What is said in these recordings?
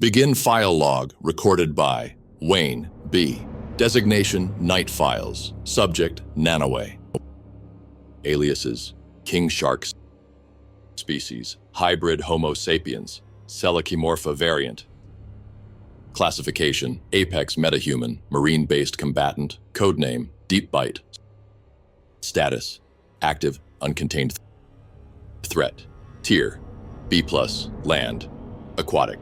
Begin file log recorded by Wayne B. Designation Night Files. Subject Nanoway. Aliases King Shark Species Hybrid Homo sapiens Selachimorpha variant. Classification Apex Metahuman Marine-based combatant. Codename Deep Bite. Status Active Uncontained Threat. Tier B+, Land, Aquatic.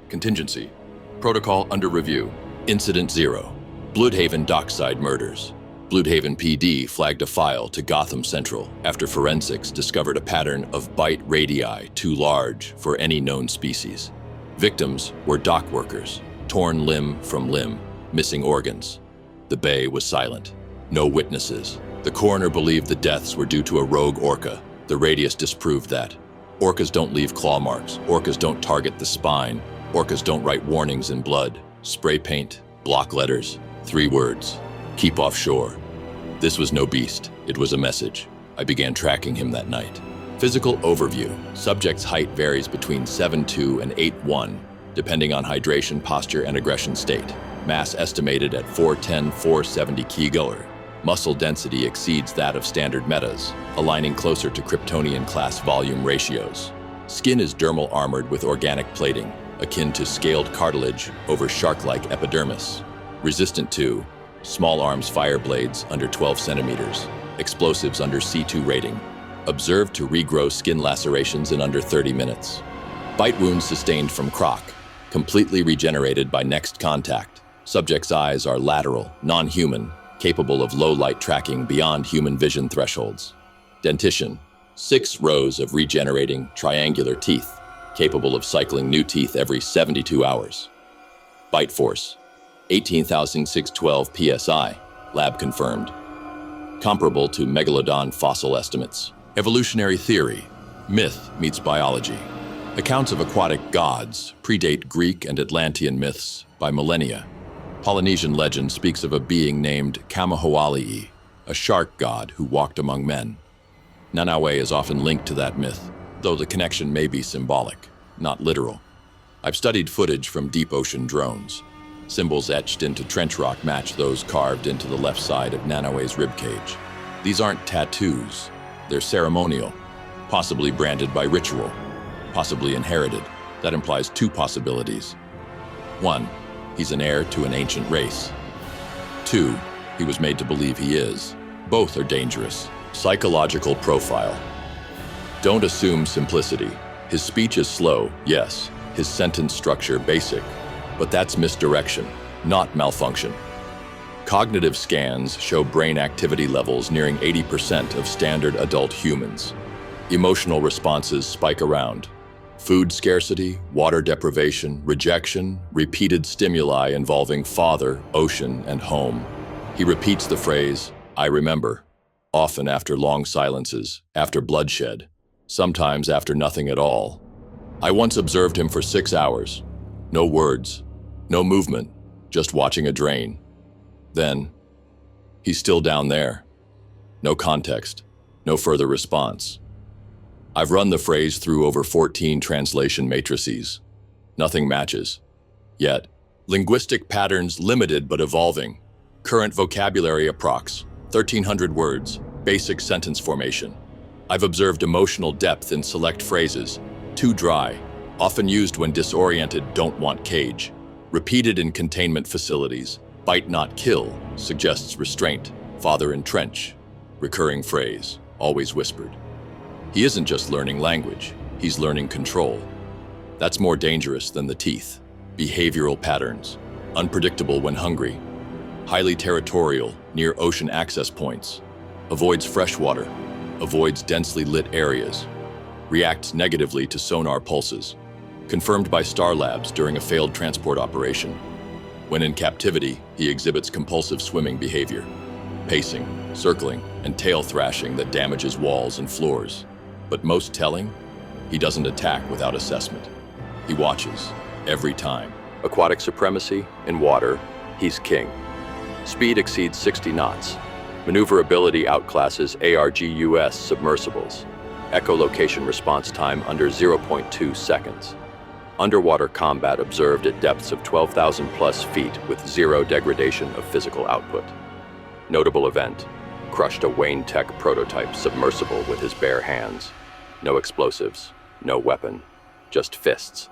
Contingency. Protocol under review. Incident 0. Bloodhaven Dockside Murders. Bloodhaven PD flagged a file to Gotham Central after forensics discovered a pattern of bite radii too large for any known species. Victims were dock workers, torn limb from limb, missing organs. The bay was silent. No witnesses. The coroner believed the deaths were due to a rogue orca. The radius disproved that. Orcas don't leave claw marks. Orcas don't target the spine. Orcas don't write warnings in blood. Spray paint, block letters, 3 words. Keep offshore. This was no beast. It was a message. I began tracking him that night. Physical overview. Subject's height varies between 7'2" and 8'1", depending on hydration, posture, and aggression state. Mass estimated at 410, 470 kg. Muscle density exceeds that of standard metas, aligning closer to Kryptonian class volume ratios. Skin is dermal armored with organic plating, akin to scaled cartilage over shark-like epidermis. Resistant to small arms fire blades under 12 centimeters, explosives under C2 rating. Observed to regrow skin lacerations in under 30 minutes. Bite wounds sustained from croc, completely regenerated by next contact. Subject's eyes are lateral, non-human, capable of low light tracking beyond human vision thresholds. Dentition, 6 rows of regenerating triangular teeth, capable of cycling new teeth every 72 hours. Bite force, 18,612 psi, lab confirmed. Comparable to megalodon fossil estimates. Evolutionary theory, myth meets biology. Accounts of aquatic gods predate Greek and Atlantean myths by millennia. Polynesian legend speaks of a being named Kamahoali'i, a shark god who walked among men. Nanoway is often linked to that myth, though the connection may be symbolic, not literal. I've studied footage from deep ocean drones. Symbols etched into trench rock match those carved into the left side of Nanoway's ribcage. These aren't tattoos, they're ceremonial, possibly branded by ritual, possibly inherited. That implies 2 possibilities. 1, he's an heir to an ancient race. 2, he was made to believe he is. Both are dangerous. Psychological profile. Don't assume simplicity. His speech is slow, yes. His sentence structure basic. But that's misdirection, not malfunction. Cognitive scans show brain activity levels nearing 80% of standard adult humans. Emotional responses spike around. Food scarcity, water deprivation, rejection, repeated stimuli involving father, ocean, and home. He repeats the phrase, "I remember," often after long silences, after bloodshed, sometimes after nothing at all. I once observed him for 6 hours. No words, no movement, just watching a drain. Then, he's still down there. No context, no further response. I've run the phrase through over 14 translation matrices. Nothing matches. Yet, linguistic patterns limited but evolving. Current vocabulary approx. 1,300 words, basic sentence formation. I've observed emotional depth in select phrases. Too dry, often used when disoriented, don't want cage. Repeated in containment facilities. Bite not kill suggests restraint. Father entrench. Recurring phrase, always whispered. He isn't just learning language, he's learning control. That's more dangerous than the teeth. Behavioral patterns, unpredictable when hungry. Highly territorial, near ocean access points. Avoids freshwater, avoids densely lit areas. Reacts negatively to sonar pulses. Confirmed by Star Labs during a failed transport operation. When in captivity, he exhibits compulsive swimming behavior. Pacing, circling, and tail thrashing that damages walls and floors. But most telling, he doesn't attack without assessment. He watches, every time. Aquatic supremacy, in water, he's king. Speed exceeds 60 knots. Maneuverability outclasses ARGUS submersibles. Echolocation response time under 0.2 seconds. Underwater combat observed at depths of 12,000 plus feet with zero degradation of physical output. Notable event: crushed a Wayne Tech prototype submersible with his bare hands. No explosives, no weapon, just fists.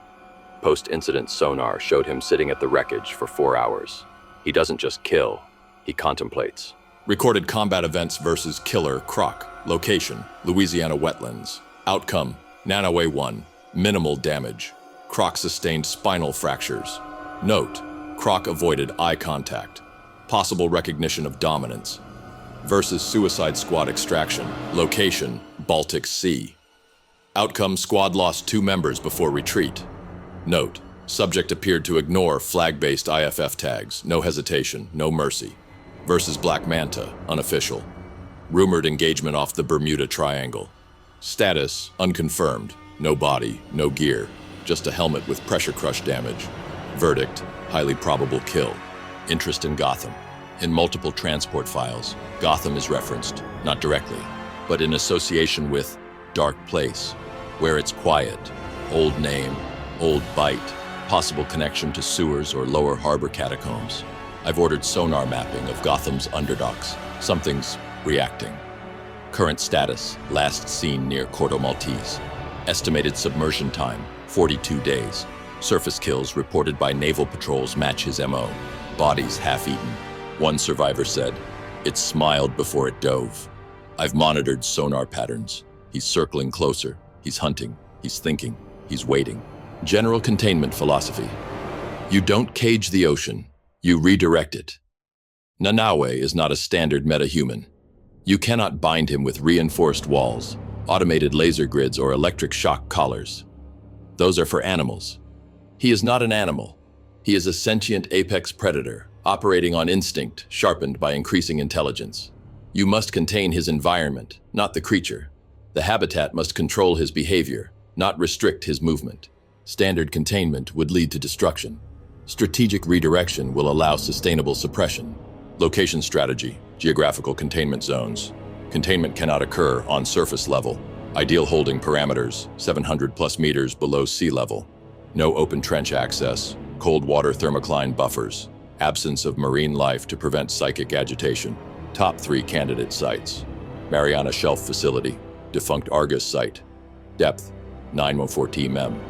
Post-incident sonar showed him sitting at the wreckage for 4 hours. He doesn't just kill, he contemplates. Recorded combat events versus killer Croc. Location: Louisiana wetlands. Outcome: Nanoway 1. Minimal damage. Croc sustained spinal fractures. Note: Croc avoided eye contact. Possible recognition of dominance. Versus Suicide Squad extraction. Location: Baltic Sea. Outcome: Squad lost 2 members before retreat. Note: Subject appeared to ignore flag-based IFF tags. No hesitation, no mercy. Versus Black Manta, unofficial. Rumored engagement off the Bermuda Triangle. Status: unconfirmed. No body, no gear. Just a helmet with pressure crush damage. Verdict: highly probable kill. Interest in Gotham. In multiple transport files, Gotham is referenced, not directly, but in association with Dark Place, where it's quiet, old name, old bite, possible connection to sewers or lower harbor catacombs. I've ordered sonar mapping of Gotham's underdocks. Something's reacting. Current status: last seen near Corto Maltese. Estimated submersion time: 42 days. Surface kills reported by naval patrols match his MO. Bodies half-eaten. One survivor said, "It smiled before it dove." I've monitored sonar patterns. He's circling closer. He's hunting. He's thinking. He's waiting. General containment philosophy: you don't cage the ocean, you redirect it. Nanawe is not a standard metahuman. You cannot bind him with reinforced walls, automated laser grids, or electric shock collars. Those are for animals. He is not an animal. He is a sentient apex predator, operating on instinct, sharpened by increasing intelligence. You must contain his environment, not the creature. The habitat must control his behavior, not restrict his movement. Standard containment would lead to destruction. Strategic redirection will allow sustainable suppression. Location strategy: geographical containment zones. Containment cannot occur on surface level. Ideal holding parameters: 700 plus meters below sea level. No open trench access. Cold water thermocline buffers. Absence of marine life to prevent psychic agitation. Top 3 candidate sites: Mariana Shelf Facility, defunct Argus site. Depth: 914 m.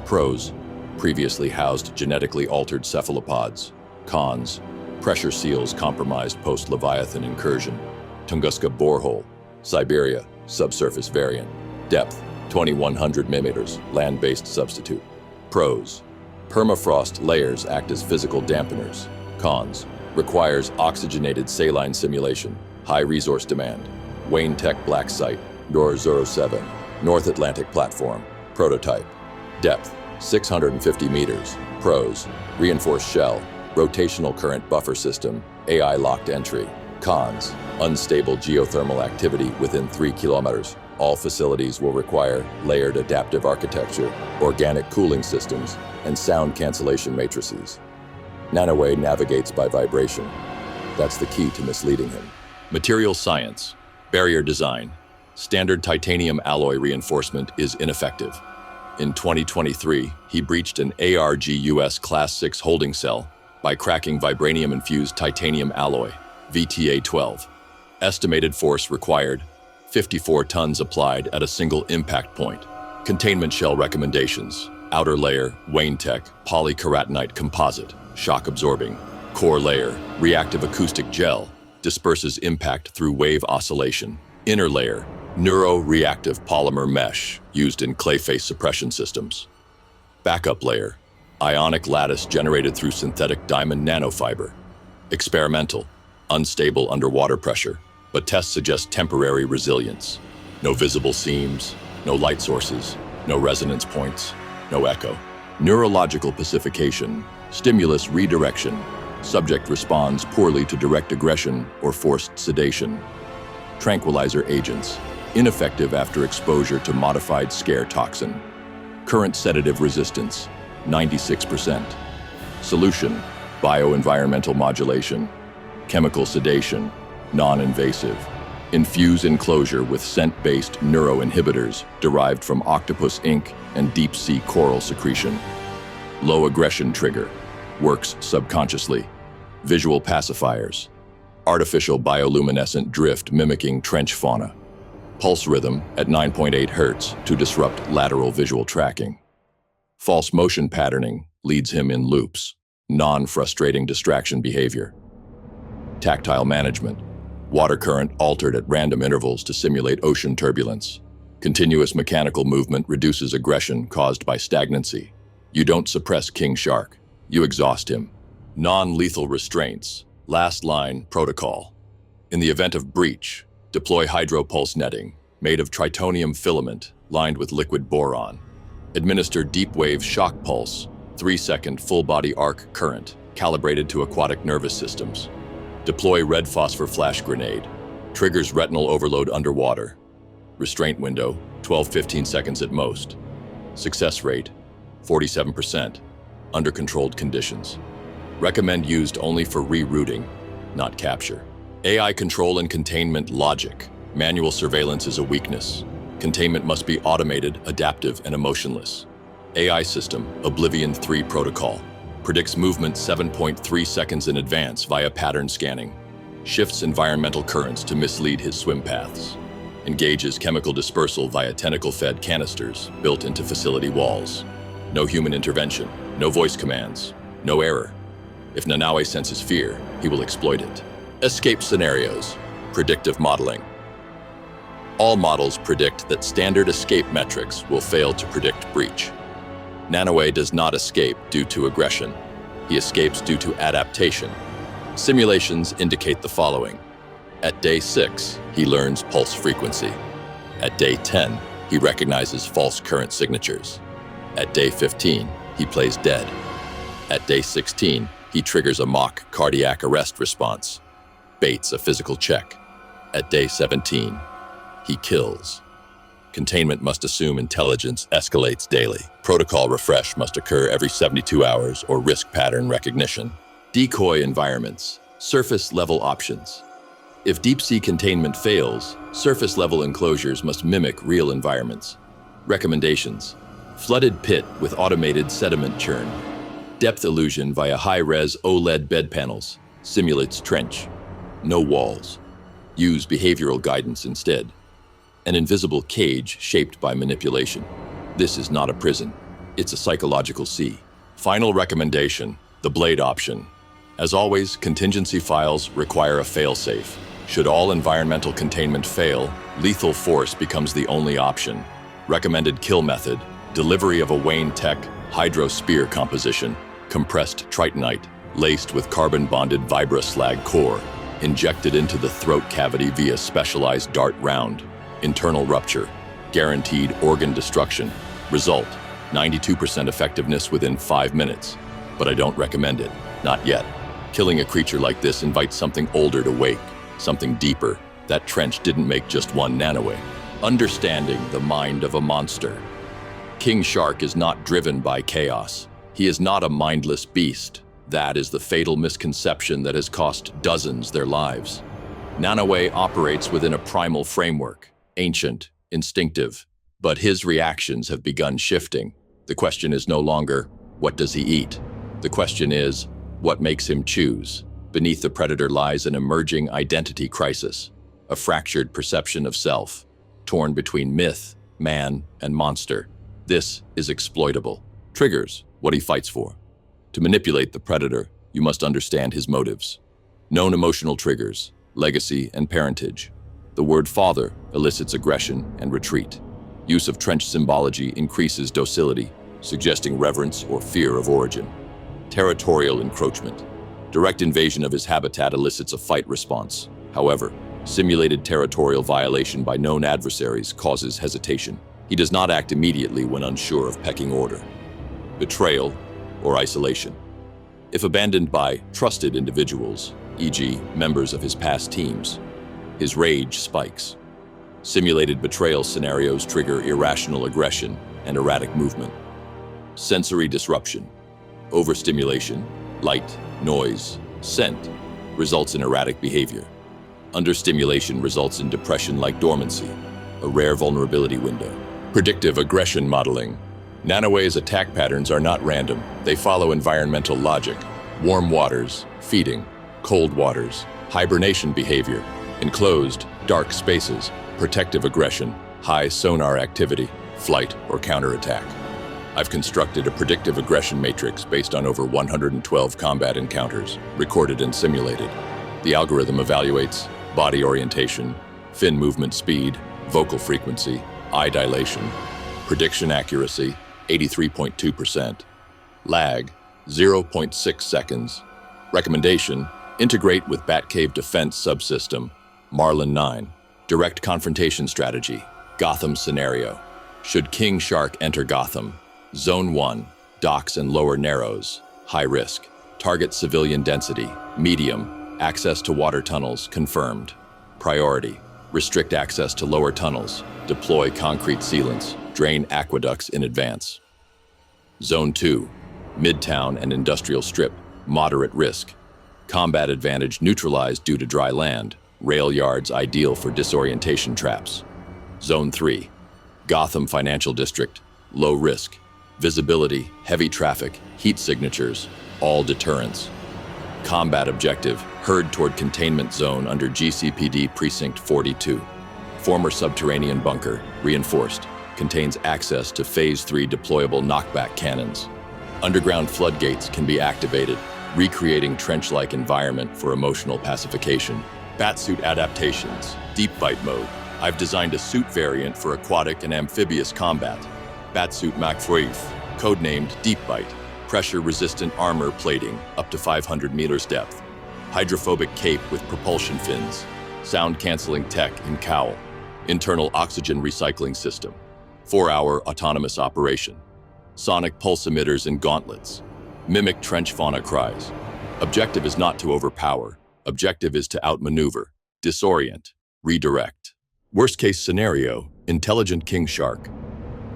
Pros: previously housed genetically altered cephalopods. Cons: pressure seals compromised post-Leviathan incursion. Tunguska borehole, Siberia, subsurface variant. Depth: 2100 millimeters, land-based substitute. Pros: permafrost layers act as physical dampeners. Cons: requires oxygenated saline simulation. High resource demand. Wayne Tech Black Site, Door 07, North Atlantic Platform, prototype. Depth: 650 meters. Pros: reinforced shell, rotational current buffer system, AI locked entry. Cons: unstable geothermal activity within 3 kilometers. All facilities will require layered adaptive architecture, organic cooling systems, and sound cancellation matrices. Nanoway navigates by vibration. That's the key to misleading him. Material science. Barrier design. Standard titanium alloy reinforcement is ineffective. In 2023, he breached an ARGUS Class 6 holding cell by cracking vibranium-infused titanium alloy, VTA-12. Estimated force required: 54 tons applied at a single impact point. Containment shell recommendations: outer layer, Wayne Tech, polykeratinite composite, shock absorbing. Core layer, reactive acoustic gel, disperses impact through wave oscillation. Inner layer, neuro-reactive polymer mesh, used in clay face suppression systems. Backup layer, ionic lattice generated through synthetic diamond nanofiber. Experimental, unstable underwater pressure, but tests suggest temporary resilience. No visible seams, no light sources, no resonance points, no echo. Neurological pacification, stimulus redirection. Subject responds poorly to direct aggression or forced sedation. Tranquilizer agents, ineffective after exposure to modified scare toxin. Current sedative resistance, 96%. Solution, bioenvironmental modulation. Chemical sedation, non-invasive. Infuse enclosure with scent-based neuroinhibitors derived from octopus ink and deep-sea coral secretion. Low aggression trigger. Works subconsciously. Visual pacifiers. Artificial bioluminescent drift mimicking trench fauna. Pulse rhythm at 9.8 Hertz to disrupt lateral visual tracking. False motion patterning leads him in loops. Non-frustrating distraction behavior. Tactile management. Water current altered at random intervals to simulate ocean turbulence. Continuous mechanical movement reduces aggression caused by stagnancy. You don't suppress King Shark. You exhaust him. Non-lethal restraints. Last line protocol. In the event of breach, deploy hydropulse netting made of tritonium filament lined with liquid boron. Administer deep wave shock pulse, 3-second full body arc current calibrated to aquatic nervous systems. Deploy red phosphor flash grenade. Triggers retinal overload underwater. Restraint window, 12-15 seconds at most. Success rate, 47%, under controlled conditions. Recommend used only for rerouting, not capture. AI control and containment logic. Manual surveillance is a weakness. Containment must be automated, adaptive, and emotionless. AI system, Oblivion 3 protocol. Predicts movement 7.3 seconds in advance via pattern scanning. Shifts environmental currents to mislead his swim paths. Engages chemical dispersal via tentacle-fed canisters built into facility walls. No human intervention, no voice commands, no error. If Nanaue senses fear, he will exploit it. Escape scenarios, predictive modeling. All models predict that standard escape metrics will fail to predict breach. Nanaue does not escape due to aggression. He escapes due to adaptation. Simulations indicate the following. At day 6, he learns pulse frequency. At day 10, he recognizes false current signatures. At day 15, he plays dead. At day 16, he triggers a mock cardiac arrest response, baits a physical check. At day 17, he kills. Containment must assume intelligence escalates daily. Protocol refresh must occur every 72 hours or risk pattern recognition. Decoy environments, surface level options. If deep sea containment fails, surface level enclosures must mimic real environments. Recommendations: flooded pit with automated sediment churn. Depth illusion via high-res OLED bed panels, simulates trench. No walls. Use behavioral guidance instead. An invisible cage shaped by manipulation. This is not a prison. It's a psychological sea. Final recommendation, the blade option. As always, contingency files require a fail-safe. Should all environmental containment fail, lethal force becomes the only option. Recommended kill method, delivery of a Wayne Tech hydro spear composition, compressed tritonite, laced with carbon-bonded vibra-slag core, injected into the throat cavity via specialized dart round. Internal rupture, guaranteed organ destruction. Result, 92% effectiveness within 5 minutes. But I don't recommend it, not yet. Killing a creature like this invites something older to wake, something deeper. That trench didn't make just one Nanaue. Understanding the mind of a monster. King Shark is not driven by chaos. He is not a mindless beast. That is the fatal misconception that has cost dozens their lives. Nanaue operates within a primal framework. Ancient, instinctive, but his reactions have begun shifting. The question is no longer, what does he eat? The question is, what makes him choose? Beneath the predator lies an emerging identity crisis, a fractured perception of self, torn between myth, man, and monster. This is exploitable. Triggers what he fights for. To manipulate the predator, you must understand his motives. Known emotional triggers, legacy and parentage. The word father elicits aggression and retreat. Use of trench symbology increases docility, suggesting reverence or fear of origin. Territorial encroachment. Direct invasion of his habitat elicits a fight response. However, simulated territorial violation by known adversaries causes hesitation. He does not act immediately when unsure of pecking order. Betrayal or isolation. If abandoned by trusted individuals, e.g., members of his past teams, his rage spikes. Simulated betrayal scenarios trigger irrational aggression and erratic movement. Sensory disruption. Overstimulation, light, noise, scent, results in erratic behavior. Understimulation results in depression-like dormancy, a rare vulnerability window. Predictive aggression modeling. Nanoway's attack patterns are not random. They follow environmental logic. Warm waters, feeding. Cold waters, hibernation behavior. Enclosed, dark spaces, protective aggression. High sonar activity, flight or counterattack. I've constructed a predictive aggression matrix based on over 112 combat encounters, recorded and simulated. The algorithm evaluates body orientation, fin movement speed, vocal frequency, eye dilation, prediction accuracy, 83.2%, lag, 0.6 seconds. Recommendation, integrate with Batcave Defense Subsystem, Marlin 9, direct confrontation strategy, Gotham scenario. Should King Shark enter Gotham? Zone 1, docks and lower narrows, high risk. Target civilian density, medium. Access to water tunnels, confirmed. Priority, restrict access to lower tunnels. Deploy concrete sealants, drain aqueducts in advance. Zone 2, Midtown and Industrial Strip, moderate risk. Combat advantage neutralized due to dry land. Rail yards ideal for disorientation traps. Zone 3, Gotham Financial District, low risk. Visibility, heavy traffic, heat signatures, all deterrents. Combat objective, herd toward containment zone under GCPD Precinct 42. Former subterranean bunker, reinforced, contains access to Phase 3 deployable knockback cannons. Underground floodgates can be activated, recreating trench-like environment for emotional pacification. Batsuit adaptations, deep bite mode. I've designed a suit variant for aquatic and amphibious combat. Batsuit Mach 5, codenamed Deep Bite. Pressure-resistant armor plating up to 500 meters depth. Hydrophobic cape with propulsion fins. Sound-canceling tech in cowl. Internal oxygen recycling system. 4-hour autonomous operation. Sonic pulse emitters and gauntlets. Mimic trench fauna cries. Objective is not to overpower. Objective is to outmaneuver, disorient, redirect. Worst-case scenario, intelligent King Shark.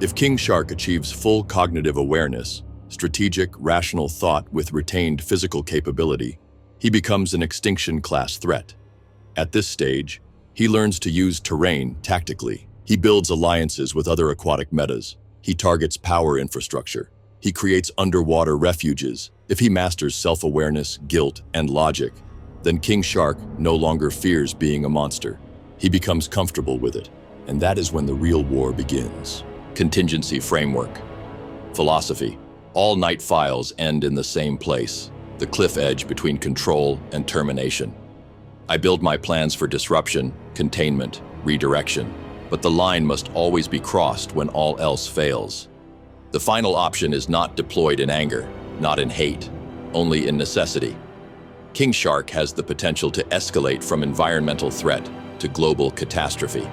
If King Shark achieves full cognitive awareness, strategic, rational thought with retained physical capability, he becomes an extinction-class threat. At this stage, he learns to use terrain tactically. He builds alliances with other aquatic metas. He targets power infrastructure. He creates underwater refuges. If he masters self-awareness, guilt, and logic, then King Shark no longer fears being a monster. He becomes comfortable with it, and that is when the real war begins. Contingency framework. Philosophy. All night files end in the same place, the cliff edge between control and termination. I build my plans for disruption, containment, redirection, but the line must always be crossed when all else fails. The final option is not deployed in anger, not in hate, only in necessity. King Shark has the potential to escalate from environmental threat to global catastrophe.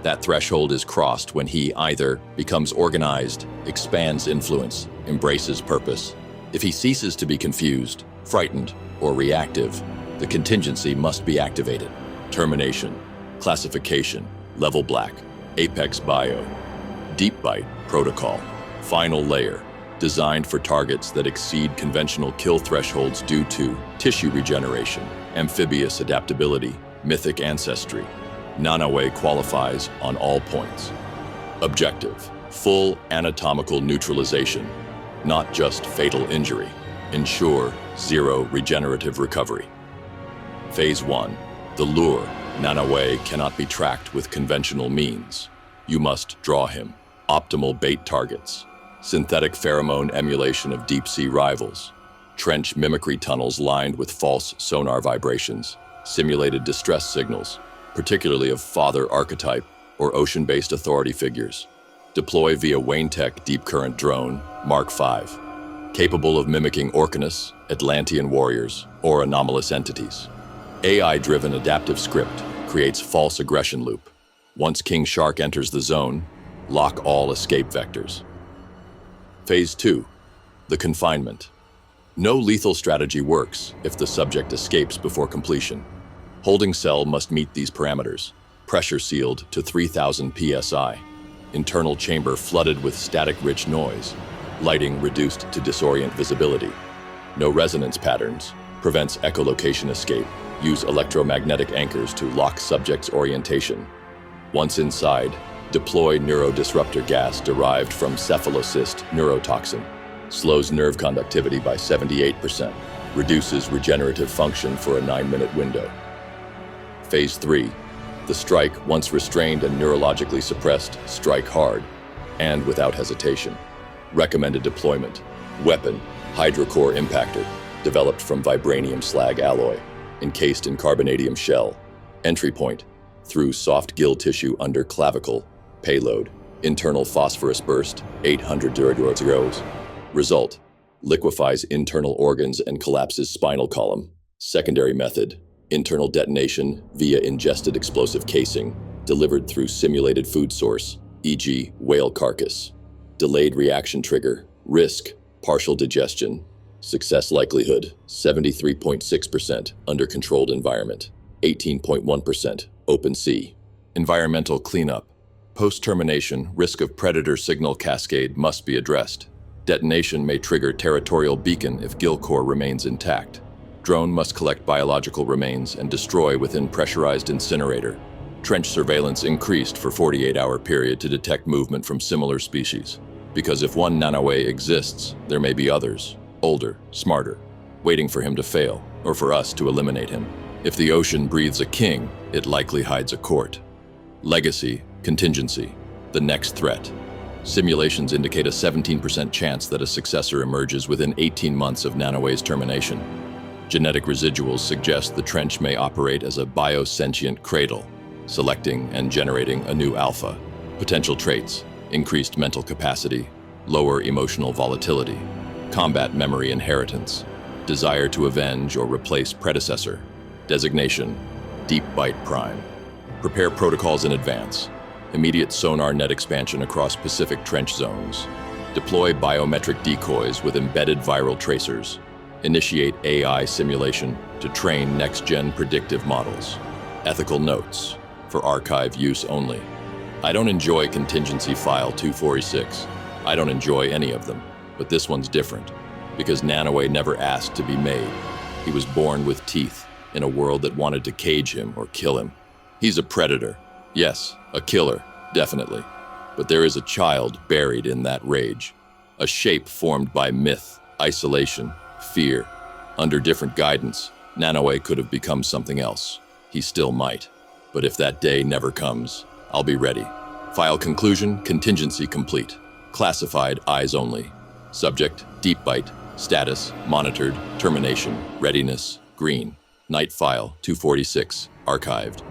That threshold is crossed when he either becomes organized, expands influence, embraces purpose. If he ceases to be confused, frightened, or reactive, the contingency must be activated. Termination, classification, level black, apex bio, deep bite protocol, final layer, designed for targets that exceed conventional kill thresholds due to tissue regeneration, amphibious adaptability, mythic ancestry. Nanoway qualifies on all points. Objective, full anatomical neutralization, not just fatal injury. Ensure zero regenerative recovery. Phase 1, the lure. Nanoway cannot be tracked with conventional means. You must draw him. Optimal bait targets. Synthetic pheromone emulation of deep-sea rivals. Trench mimicry tunnels lined with false sonar vibrations. Simulated distress signals, particularly of father archetype or ocean-based authority figures. Deploy via Wayne-Tech Deep Current Drone, Mark 5. Capable of mimicking Orcanus, Atlantean warriors, or anomalous entities. AI-driven adaptive script creates false aggression loop. Once King Shark enters the zone, lock all escape vectors. Phase 2, the confinement. No lethal strategy works if the subject escapes before completion. Holding cell must meet these parameters. Pressure sealed to 3000 psi. Internal chamber flooded with static-rich noise. Lighting reduced to disorient visibility. No resonance patterns. Prevents echolocation escape. Use electromagnetic anchors to lock subject's orientation. Once inside, Deploy neurodisruptor gas derived from cephalocyst neurotoxin. Slows nerve conductivity by 78%. Reduces regenerative function for a 9-minute window. Phase 3. The strike, once restrained and neurologically suppressed, strike hard and without hesitation. Recommended deployment. Weapon, hydrocore impactor, developed from vibranium slag alloy, encased in carbonadium shell. Entry point, through soft gill tissue under clavicle. Payload, internal phosphorus burst, 800 durozeros. Result, liquefies internal organs and collapses spinal column. Secondary method, internal detonation via ingested explosive casing, delivered through simulated food source, e.g. whale carcass. Delayed reaction trigger, risk, partial digestion. Success likelihood, 73.6% under controlled environment, 18.1% open sea. Environmental cleanup. Post-termination, risk of predator signal cascade must be addressed. Detonation may trigger territorial beacon if gill core remains intact. Drone must collect biological remains and destroy within pressurized incinerator. Trench surveillance increased for 48-hour period to detect movement from similar species. Because if one nanoway exists, there may be others, older, smarter, waiting for him to fail, or for us to eliminate him. If the ocean breathes a king, it likely hides a court. Legacy, contingency, the next threat. Simulations indicate a 17% chance that a successor emerges within 18 months of nanoway's termination. Genetic residuals suggest the trench may operate as a biosentient cradle, selecting and generating a new alpha. Potential traits: increased mental capacity, lower emotional volatility, combat memory inheritance, desire to avenge or replace predecessor. Designation: Deep Bite Prime. Prepare protocols in advance. Immediate sonar net expansion across Pacific trench zones. Deploy biometric decoys with embedded viral tracers. Initiate AI simulation to train next-gen predictive models. Ethical notes, for archive use only. I don't enjoy Contingency File 246. I don't enjoy any of them, but this one's different, because Nanoway never asked to be made. He was born with teeth, in a world that wanted to cage him or kill him. He's a predator. Yes, a killer, definitely. But there is a child buried in that rage. A shape formed by myth, isolation, fear. Under different guidance, Nanoway could have become something else. He still might. But if that day never comes, I'll be ready. File conclusion, contingency complete. Classified, eyes only. Subject, deep bite. Status, monitored. Termination, readiness, green. Night file, 246, archived.